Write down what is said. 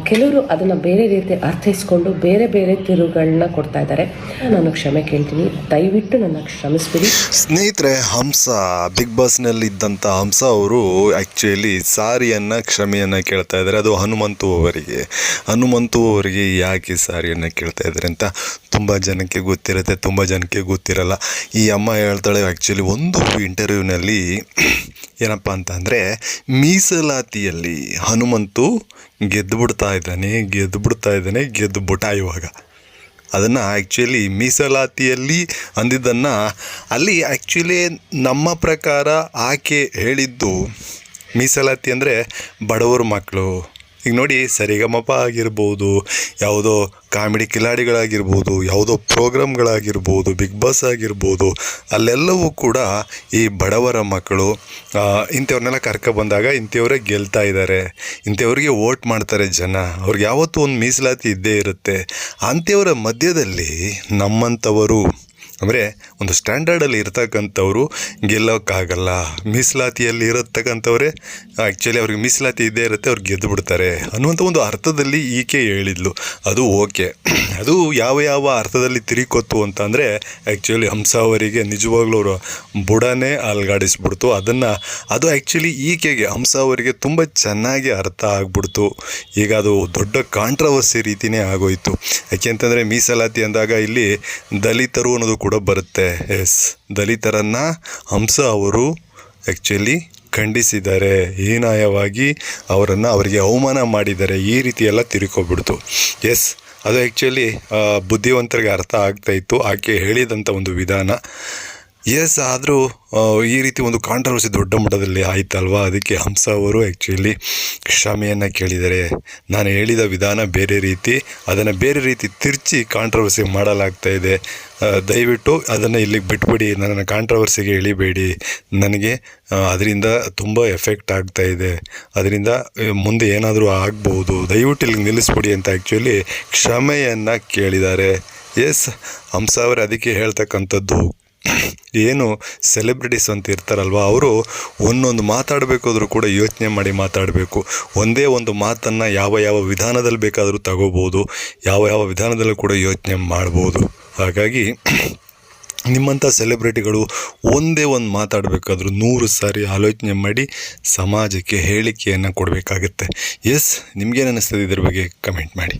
ಕೆಲವರು ಅದನ್ನು ಬೇರೆ ರೀತಿ ಅರ್ಥೈಸ್ಕೊಂಡು ಬೇರೆ ಬೇರೆ ತಿರುವುಗಳನ್ನ ಕೊಡ್ತಾ ಇದ್ದಾರೆ. ನಾನು ಕ್ಷಮೆ ಕೇಳ್ತೀನಿ, ದಯವಿಟ್ಟು ನನ್ನ ಕ್ಷಮಿಸ್ಬಿಡಿ. ಸ್ನೇಹಿತರೆ, ಹಂಸ ಬಿಗ್ ಬಾಸ್ನಲ್ಲಿ ಇದ್ದಂಥ ಹಂಸ ಅವರು ಆ್ಯಕ್ಚುಲಿ ಸಾರಿಯನ್ನು ಕ್ಷಮೆಯನ್ನು ಕೇಳ್ತಾ ಇದ್ದಾರೆ. ಅದು ಹನುಮಂತು ಅವರಿಗೆ ಯಾಕೆ ಸಾರಿಯನ್ನು ಕೇಳ್ತಾ ಇದ್ದಾರೆ ಅಂತ ತುಂಬ ಜನಕ್ಕೆ ಗೊತ್ತಿರುತ್ತೆ, ತುಂಬ ಜನಕ್ಕೆ ಗೊತ್ತಿರಲ್ಲ. ಈ ಅಮ್ಮ ಹೇಳ್ತಾಳೆ, ಆ್ಯಕ್ಚುಲಿ ಒಂದು ಇಂಟರ್ವ್ಯೂನಲ್ಲಿ ಏನಪ್ಪ ಅಂತ ಅಂದರೆ, ಮೀಸಲಾತಿಯಲ್ಲಿ ಹನುಮಂತು ಗೆದ್ದುಬಿಡ್ತಾ ಇದ್ದಾನೆ ಇವಾಗ. ಅದನ್ನು ಆ್ಯಕ್ಚುಲಿ ಮೀಸಲಾತಿಯಲ್ಲಿ ಅಂದಿದ್ದನ್ನು ಅಲ್ಲಿ ಆ್ಯಕ್ಚುಲಿ ನಮ್ಮ ಪ್ರಕಾರ ಆಕೆ ಹೇಳಿದ್ದು ಮೀಸಲಾತಿ ಅಂದರೆ ಬಡವರ ಮಕ್ಕಳು. ಈಗ ನೋಡಿ, ಸರಿಗಮಪ ಆಗಿರ್ಬೋದು, ಯಾವುದೋ ಕಾಮಿಡಿ ಕಿಲಾಡಿಗಳಾಗಿರ್ಬೋದು, ಯಾವುದೋ ಪ್ರೋಗ್ರಾಮ್ಗಳಾಗಿರ್ಬೋದು, ಬಿಗ್ ಬಾಸ್ ಆಗಿರ್ಬೋದು, ಅಲ್ಲೆಲ್ಲವೂ ಕೂಡ ಈ ಬಡವರ ಮಕ್ಕಳು ಇಂಥವ್ರನ್ನೆಲ್ಲ ಕರ್ಕೊಬಂದಾಗ ಇಂಥವರೇ ಗೆಲ್ತಾ ಇದ್ದಾರೆ, ಇಂಥವ್ರಿಗೆ ವೋಟ್ ಮಾಡ್ತಾರೆ ಜನ, ಅವ್ರಿಗೆ ಯಾವತ್ತೂ ಒಂದು ಮೀಸಲಾತಿ ಇದ್ದೇ ಇರುತ್ತೆ. ಅಂಥವರ ಮಧ್ಯದಲ್ಲಿ ನಮ್ಮಂಥವರು ಅಂದರೆ ಒಂದು ಸ್ಟ್ಯಾಂಡರ್ಡಲ್ಲಿ ಇರ್ತಕ್ಕಂಥವ್ರು ಗೆಲ್ಲೋಕ್ಕಾಗಲ್ಲ. ಮೀಸಲಾತಿಯಲ್ಲಿ ಇರತಕ್ಕಂಥವ್ರೆ ಆ್ಯಕ್ಚುಲಿ ಅವ್ರಿಗೆ ಮೀಸಲಾತಿ ಇದ್ದೇ ಇರುತ್ತೆ, ಅವ್ರು ಗೆದ್ದು ಬಿಡ್ತಾರೆ ಅನ್ನುವಂಥ ಒಂದು ಅರ್ಥದಲ್ಲಿ ಈಕೆ ಹೇಳಿದ್ಲು. ಅದು ಓಕೆ. ಅದು ಯಾವ ಅರ್ಥದಲ್ಲಿ ತಿರುಕೊತ್ತು ಅಂತ ಅಂದರೆ, ಆ್ಯಕ್ಚುಲಿ ಹಂಸ ಅವರಿಗೆ ನಿಜವಾಗ್ಲೂ ಅವರು ಬುಡನೇ ಅಲ್ಗಾಡಿಸ್ಬಿಡ್ತು. ಅದು ಆ್ಯಕ್ಚುಲಿ ಈಕೆಗೆ, ಹಂಸ ಅವರಿಗೆ ತುಂಬ ಚೆನ್ನಾಗಿ ಅರ್ಥ ಆಗ್ಬಿಡ್ತು. ಈಗ ಅದು ದೊಡ್ಡ ಕಾಂಟ್ರವರ್ಸಿ ರೀತಿಯೇ ಆಗೋಯಿತು. ಯಾಕೆಂತಂದರೆ ಮೀಸಲಾತಿ ಅಂದಾಗ ಇಲ್ಲಿ ದಲಿತರು ಅನ್ನೋದು ಕೂಡ ಬರುತ್ತೆ. ದಲಿತರನ್ನು ಹಂಸ ಅವರು ಆ್ಯಕ್ಚುಲಿ ಖಂಡಿಸಿದ್ದಾರೆ, ಹೀನಾಯವಾಗಿ ಅವರಿಗೆ ಅವಮಾನ ಮಾಡಿದ್ದಾರೆ, ಈ ರೀತಿ ಎಲ್ಲ ತಿರುಕೋಬಿಡ್ತು. ಅದು ಆ್ಯಕ್ಚುಲಿ ಬುದ್ಧಿವಂತರಿಗೆ ಅರ್ಥ ಆಗ್ತಾಯಿತ್ತು ಆಕೆ ಹೇಳಿದಂಥ ಒಂದು ವಿಧಾನ. ಆದರೂ ಈ ರೀತಿ ಒಂದು ಕಾಂಟ್ರವರ್ಸಿ ದೊಡ್ಡ ಮಟ್ಟದಲ್ಲಿ ಆಯ್ತಲ್ವಾ, ಅದಕ್ಕೆ ಹಂಸ ಅವರು ಆ್ಯಕ್ಚುಲಿ ಕ್ಷಮೆಯನ್ನು ಕೇಳಿದ್ದಾರೆ. ನಾನು ಹೇಳಿದ ವಿಧಾನ ಬೇರೆ ರೀತಿ, ಅದನ್ನು ಬೇರೆ ರೀತಿ ತಿರ್ಚಿ ಕಾಂಟ್ರವರ್ಸಿ ಮಾಡಲಾಗ್ತಾ ಇದೆ. ದಯವಿಟ್ಟು ಅದನ್ನು ಇಲ್ಲಿಗೆ ಬಿಟ್ಬಿಡಿ, ನನ್ನ ಕಾಂಟ್ರವರ್ಸಿಗೆ ಎಳಿಬೇಡಿ, ನನಗೆ ಅದರಿಂದ ತುಂಬ ಎಫೆಕ್ಟ್ ಆಗ್ತಾಯಿದೆ, ಅದರಿಂದ ಮುಂದೆ ಏನಾದರೂ ಆಗ್ಬೋದು, ದಯವಿಟ್ಟು ಇಲ್ಲಿಗೆ ನಿಲ್ಲಿಸ್ಬಿಡಿ ಅಂತ ಆ್ಯಕ್ಚುಲಿ ಕ್ಷಮೆಯನ್ನು ಕೇಳಿದ್ದಾರೆ. ಹಂಸ ಅವರು ಅದಕ್ಕೆ ಹೇಳ್ತಕ್ಕಂಥದ್ದು, ಏನು ಸೆಲೆಬ್ರಿಟೀಸ್ ಅಂತ ಇರ್ತಾರಲ್ವ, ಅವರು ಒಂದೊಂದು ಮಾತಾಡಬೇಕಾದ್ರೂ ಕೂಡ ಯೋಚನೆ ಮಾಡಿ ಮಾತಾಡಬೇಕು. ಒಂದೇ ಒಂದು ಮಾತನ್ನು ಯಾವ ವಿಧಾನದಲ್ಲಿ ಬೇಕಾದರೂ ತಗೋಬೋದು, ಯಾವ ವಿಧಾನದಲ್ಲೂ ಕೂಡ ಯೋಚನೆ ಮಾಡ್ಬೋದು. ಹಾಗಾಗಿ ನಿಮ್ಮಂಥ ಸೆಲೆಬ್ರಿಟಿಗಳು ಒಂದೇ ಒಂದು ಮಾತಾಡಬೇಕಾದ್ರೂ 100 ಸಾರಿ ಆಲೋಚನೆ ಮಾಡಿ ಸಮಾಜಕ್ಕೆ ಹೇಳಿಕೆಯನ್ನು ಕೊಡಬೇಕಾಗತ್ತೆ. ನಿಮಗೇನು ಅನ್ನಿಸ್ತದೆ ಇದ್ರ ಬಗ್ಗೆ ಕಮೆಂಟ್ ಮಾಡಿ.